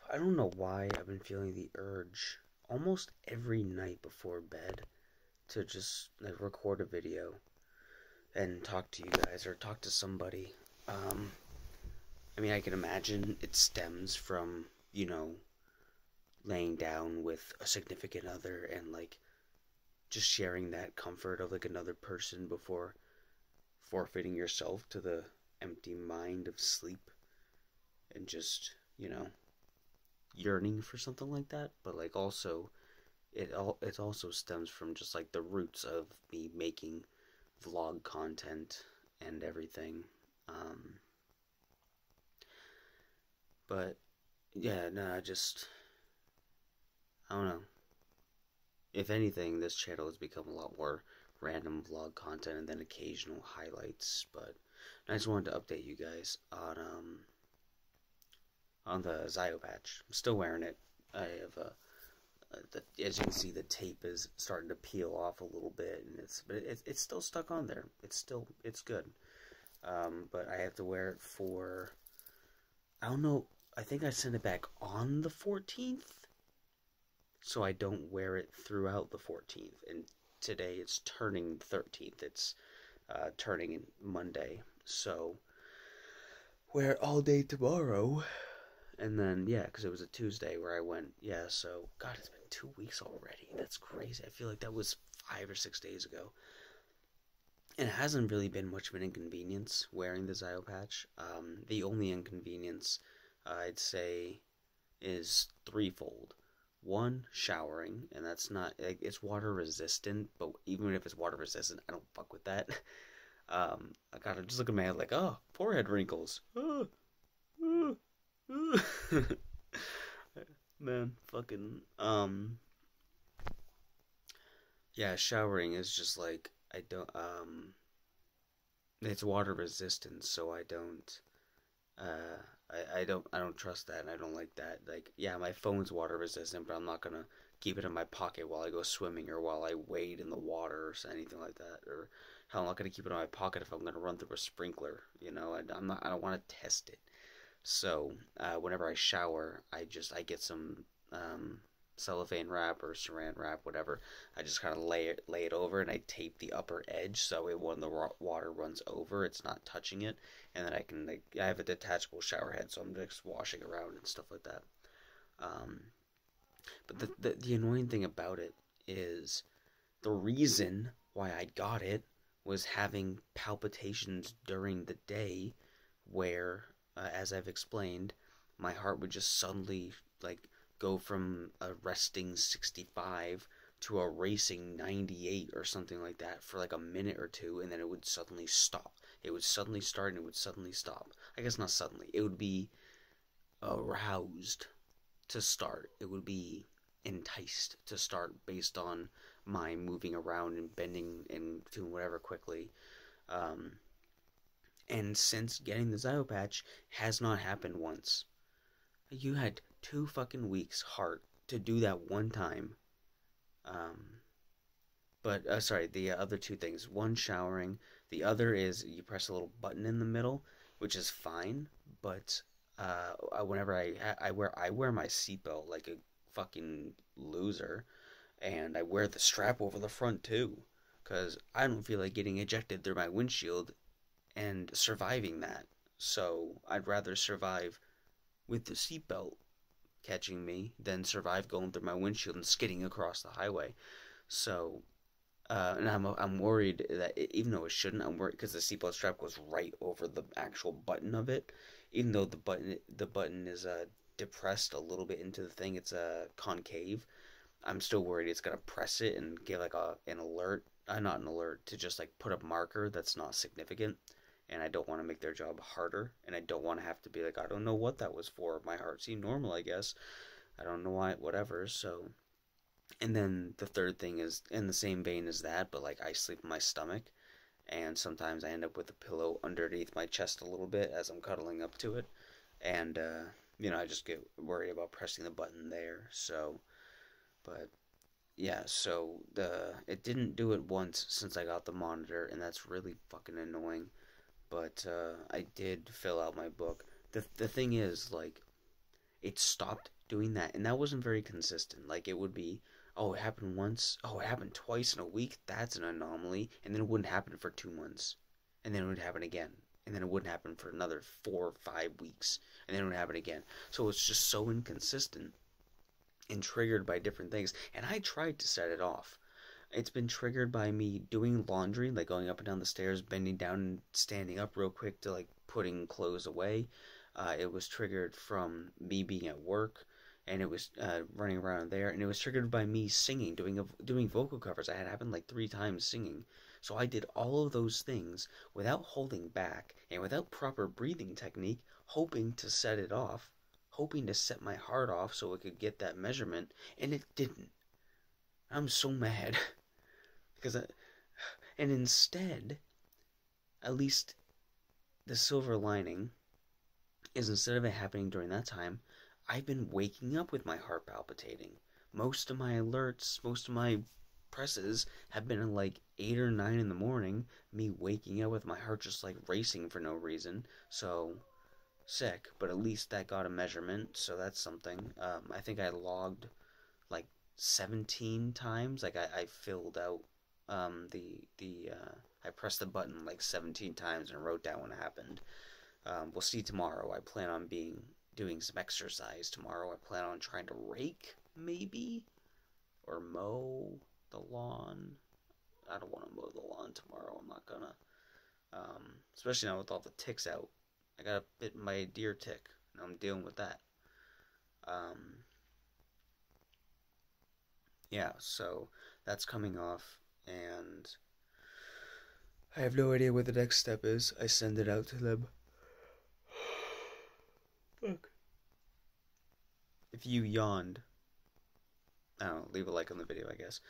I don't know why I've been feeling the urge almost every night before bed to just like record a video and talk to you guys or talk to somebody. Um, I mean, I can imagine it stems from, laying down with a significant other and like just sharing that comfort of like another person before forfeiting yourself to the empty mind of sleep and just, yearning for something like that. But like also it also stems from just like the roots of me making vlog content and everything. Um, but yeah, no, I don't know. If anything, this channel has become a lot more random vlog content and then occasional highlights. But I just wanted to update you guys on the Zio patch. I'm still wearing it. I have as you can see, the tape is starting to peel off a little bit, and it's still stuck on there. It's good. But I have to wear it for, I don't know. I think I sent it back on the 14th, so I don't wear it throughout the 14th. And today it's turning 13th. It's turning in Monday, so wear it all day tomorrow. And then, yeah, because it was a Tuesday where I went, yeah, so, God, it's been 2 weeks already. That's crazy. I feel like that was 5 or 6 days ago. And it hasn't really been much of an inconvenience wearing the Zio patch. The only inconvenience, I'd say, is threefold. One, showering, and that's not, like, it's water resistant, but even if it's water resistant, I don't fuck with that. I gotta just look at my head like, oh, forehead wrinkles. Man, fucking yeah, showering is just like I don't it's water resistant, so I don't trust that and I don't like that. Like, yeah, my phone's water resistant, but I'm not gonna keep it in my pocket while I go swimming or while I wade in the water or anything like that. Or hell, I'm not gonna keep it in my pocket if I'm gonna run through a sprinkler. I don't want to test it. So whenever I shower, I get some cellophane wrap or saran wrap, whatever. I just kind of lay it over, and I tape the upper edge so when the water runs over, it's not touching it. And then I have a detachable shower head, so I'm just washing around and stuff like that. Um, but the annoying thing about it is the reason why I got it was having palpitations during the day where, as I've explained, my heart would just suddenly like go from a resting 65 to a racing 98 or something like that for like a minute or two, and then it would suddenly stop. It would suddenly start and it would suddenly stop. I guess not suddenly. It would be aroused to start. It would be enticed to start based on my moving around and bending and doing whatever quickly. Um, and since getting the Zio patch has not happened once. You had 2 fucking weeks, heart, to do that one time. Um, but sorry, the other two things. One, showering. The other is you press a little button in the middle, which is fine. But whenever I wear my seatbelt like a fucking loser, and I wear the strap over the front too, because I don't feel like getting ejected through my windshield and surviving that. So I'd rather survive with the seatbelt catching me than survive going through my windshield and skidding across the highway. So, and I'm worried that even though it shouldn't, I'm worried because the seatbelt strap goes right over the actual button of it. Even though the button is depressed a little bit into the thing, it's concave. I'm still worried it's gonna press it and give like an alert. Not an alert, to just like put a marker that's not significant. And I don't want to make their job harder, and I don't want to have to be like, I don't know what that was for. My heart seemed normal, I guess. I don't know why, whatever. So, and then the third thing is in the same vein as that, but like I sleep in my stomach, and sometimes I end up with a pillow underneath my chest a little bit as I'm cuddling up to it, and I just get worried about pressing the button there. So, but yeah, so it didn't do it once since I got the monitor, and that's really fucking annoying. But I did fill out my book. The thing is, like, it stopped doing that, and that wasn't very consistent. Like it would be, oh, it happened once, oh, it happened twice in a week. That's an anomaly, and then it wouldn't happen for 2 months, and then it would happen again, and then it wouldn't happen for another 4 or 5 weeks, and then it would happen again. So it's just so inconsistent and triggered by different things. And I tried to set it off. It's been triggered by me doing laundry, like going up and down the stairs, bending down and standing up real quick to like putting clothes away. It was triggered from me being at work, and it was running around there, and it was triggered by me singing, doing vocal covers. I had happened like 3 times singing, so I did all of those things without holding back and without proper breathing technique, hoping to set it off, hoping to set my heart off so it could get that measurement, and it didn't. I'm so mad because and instead, at least the silver lining is instead of it happening during that time, I've been waking up with my heart palpitating. Most of my alerts, most of my presses have been at like 8 or 9 in the morning, me waking up with my heart just like racing for no reason. So sick, but at least that got a measurement, so that's something. I think I logged like 17 times. Like I filled out I pressed the button like 17 times and wrote down what happened. We'll see tomorrow. I plan on doing some exercise tomorrow. I plan on trying to rake, maybe, or mow the lawn. I don't want to mow the lawn tomorrow. I'm not gonna. Especially now with all the ticks out. I got bit by a deer tick, and I'm dealing with that. Yeah, so that's coming off, and I have no idea what the next step is. I send it out to them. Fuck. If you yawned, I don't know, leave a like on the video, I guess.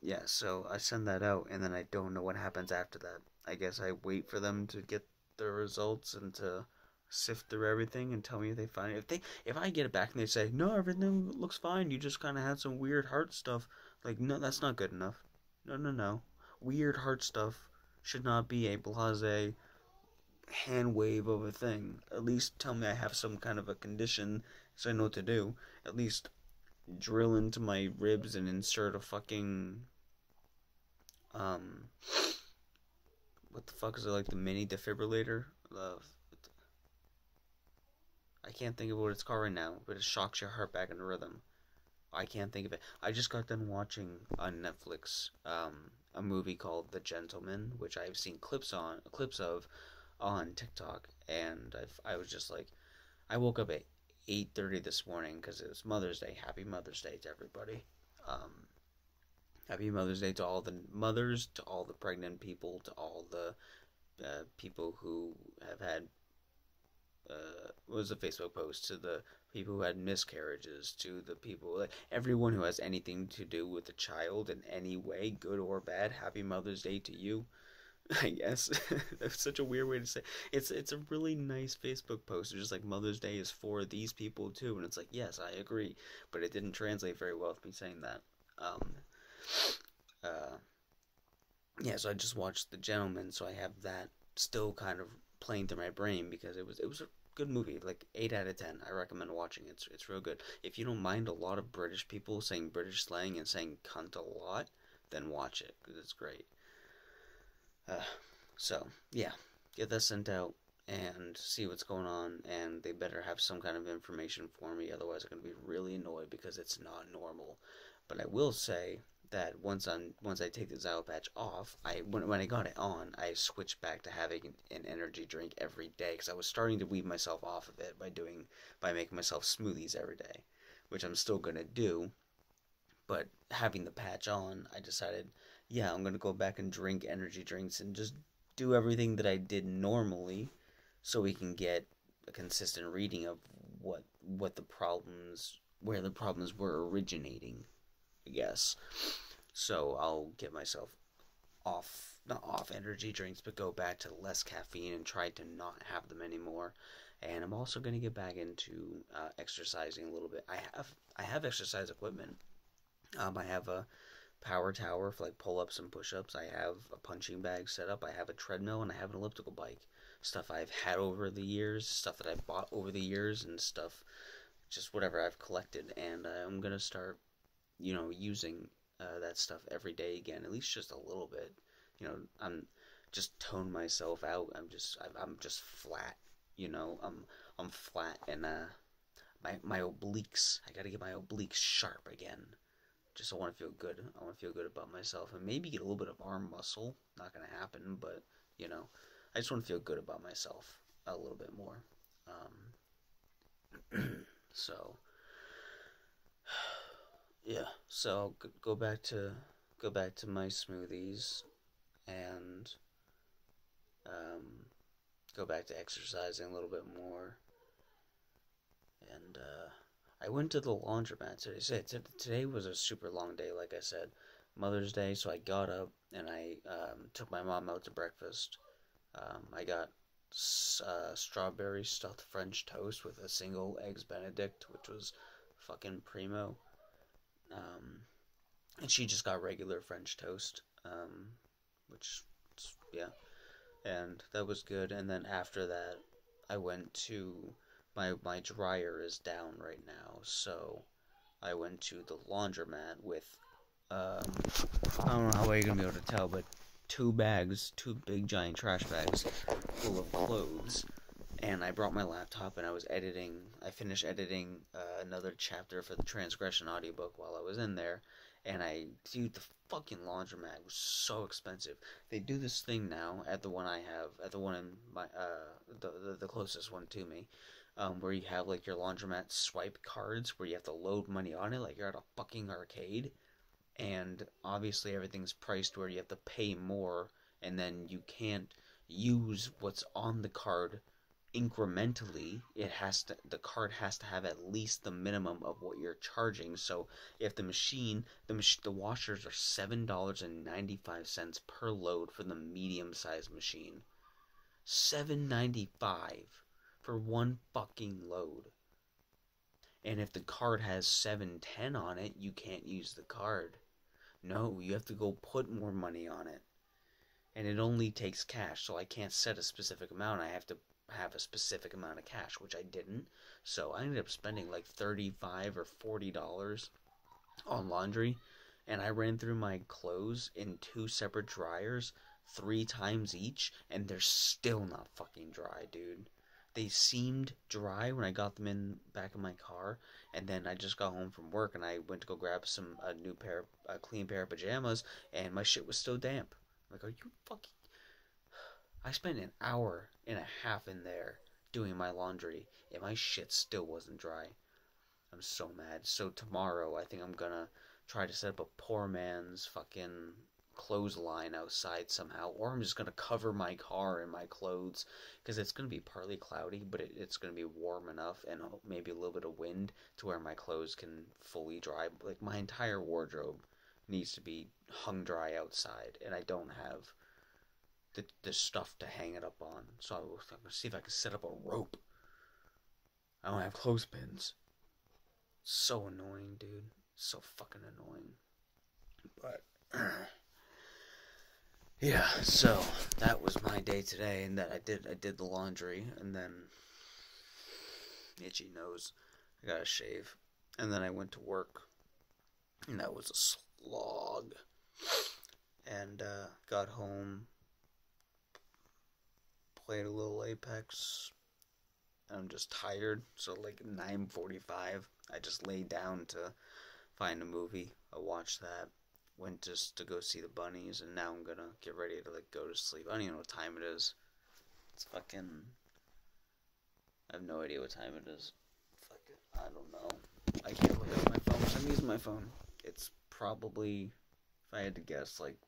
Yeah, so I send that out, and then I don't know what happens after that. I guess I wait for them to get the results and to sift through everything and tell me if they find it. If I get it back and they say, no, everything looks fine, you just kind of had some weird heart stuff, like, no, that's not good enough. No. Weird heart stuff should not be a blase hand wave of a thing. At least tell me I have some kind of a condition so I know what to do. At least drill into my ribs and insert a fucking what the fuck is it, like the mini defibrillator? I can't think of what it's called right now, but it shocks your heart back into rhythm. I can't think of it. I just got done watching on Netflix a movie called The Gentleman, which I've seen clips of on TikTok, and I was just like, I woke up at 8:30 this morning because it was Mother's Day. Happy Mother's Day to everybody. Happy Mother's Day to all the mothers, to all the pregnant people, to all the people who have had was a Facebook post, to the people who had miscarriages, to the people, like everyone who has anything to do with a child in any way, good or bad. Happy Mother's Day to you. I guess that's such a weird way to say it. It's a really nice Facebook post. It's just like Mother's Day is for these people too, and it's like, yes, I agree, but it didn't translate very well with me saying that. Yeah, so I just watched The Gentleman, so I have that still kind of playing through my brain because it was a good movie, like 8 out of 10. I recommend watching it. It's real good. If you don't mind a lot of British people saying British slang and saying cunt a lot, then watch it because it's great. So yeah, get that sent out and see what's going on, and they better have some kind of information for me, otherwise I'm gonna be really annoyed because it's not normal. But I will say that once I take the Zyle patch off, when I got it on, I switched back to having an energy drink every day because I was starting to wean myself off of it by making myself smoothies every day, which I'm still gonna do. But having the patch on, I decided, yeah, I'm gonna go back and drink energy drinks and just do everything that I did normally, so we can get a consistent reading of what the problems, where the problems were originating, I guess. So I'll get myself not off energy drinks, but go back to less caffeine and try to not have them anymore. And I'm also gonna get back into exercising a little bit. I have exercise equipment. I have a power tower for like pull-ups and push-ups. I have a punching bag set up. I have a treadmill, and I have an elliptical bike. Stuff I've had over the years, stuff that I bought over the years, and stuff just whatever I've collected, and I'm gonna start, using that stuff every day again, at least just a little bit. I'm just tone myself out. I'm just flat. I'm flat, and my obliques. I gotta get my obliques sharp again. Just I want to feel good. I want to feel good about myself, and maybe get a little bit of arm muscle. Not gonna happen, but I just want to feel good about myself a little bit more. So yeah, so I'll go back to my smoothies and um, go back to exercising a little bit more. And I went to the laundromat today. Today was a super long day, like I said, Mother's Day. So I got up and I took my mom out to breakfast. I got strawberry stuffed French toast with a single eggs Benedict, which was fucking primo. And she just got regular French toast, which, yeah, and that was good. And then after that, I went to my dryer is down right now, so I went to the laundromat with I don't know how well you're gonna be able to tell, but two big giant trash bags full of clothes. And I brought my laptop and I finished editing another chapter for the Transgression audiobook while I was in there. And dude, the fucking laundromat was so expensive. They do this thing now at the one I have, at the one in my, the closest one to me, where you have like your laundromat swipe cards where you have to load money on it like you're at a fucking arcade. And obviously everything's priced where you have to pay more, and then you can't use what's on the card incrementally. The card has to have at least the minimum of what you're charging. So if the washers are $7.95 per load for the medium sized machine. $7.95 for one fucking load. And if the card has 710 on it, you can't use the card. No, you have to go put more money on it. And it only takes cash, so I can't set a specific amount. I have to have a specific amount of cash, which I didn't. So I ended up spending like $35 or $40 on laundry. And I ran through my clothes in 2 separate dryers 3 times each, and they're still not fucking dry, dude. They seemed dry when I got them in back in my car, and then I just got home from work and I went to go grab a clean pair of pajamas, and my shit was still damp. I'm like, are you fucking? I spent an hour and a half in there doing my laundry, and my shit still wasn't dry. I'm so mad. So tomorrow, I think I'm gonna try to set up a poor man's fucking clothesline outside somehow, or I'm just gonna cover my car in my clothes, because it's gonna be partly cloudy, but it's gonna be warm enough, and maybe a little bit of wind to where my clothes can fully dry. Like, my entire wardrobe needs to be hung dry outside, and I don't have the stuff to hang it up on. So I'm gonna see if I can set up a rope. I don't have clothespins. So annoying, dude. So fucking annoying. But yeah, so that was my day today, and that I did the laundry, and then itchy nose, I got a shave, and then I went to work, and that was a slog. And got home, played a little Apex. I'm just tired, so like 9:45, I just laid down to find a movie. I watched that. Went just to go see the bunnies, and now I'm gonna get ready to like go to sleep. I don't even know what time it is. It's fucking. I have no idea what time it is. Fuck it. I don't know. I can't look at my phone because I'm using my phone. It's probably, if I had to guess, like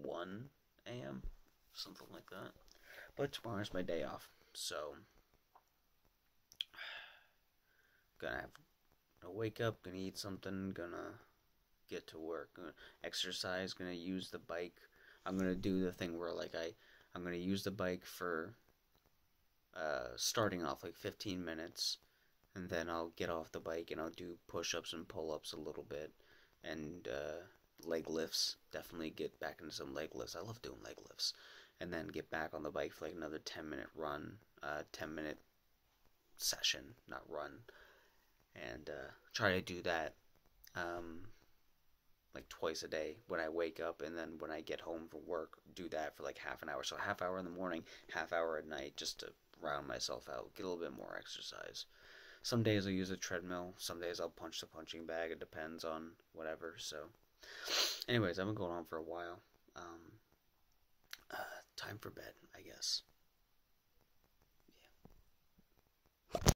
1 a.m. Something like that. But tomorrow's my day off, so gonna wake up, gonna eat something, gonna get to work, gonna exercise, gonna use the bike. I'm gonna do the thing where like I'm gonna use the bike for starting off like 15 minutes, and then I'll get off the bike and I'll do push-ups and pull-ups a little bit, and leg lifts. Definitely get back into some leg lifts. I love doing leg lifts. And then get back on the bike for like another 10-minute run, 10-minute session, not run. and try to do that um, like twice a day when I wake up, and then when I get home from work, do that for like half an hour. So half hour in the morning, half hour at night, just to round myself out, get a little bit more exercise. Some days I'll use a treadmill. Some days I'll punch the punching bag. It depends on whatever. So, anyways, I've been going on for a while. Uh, Time for bed, I guess.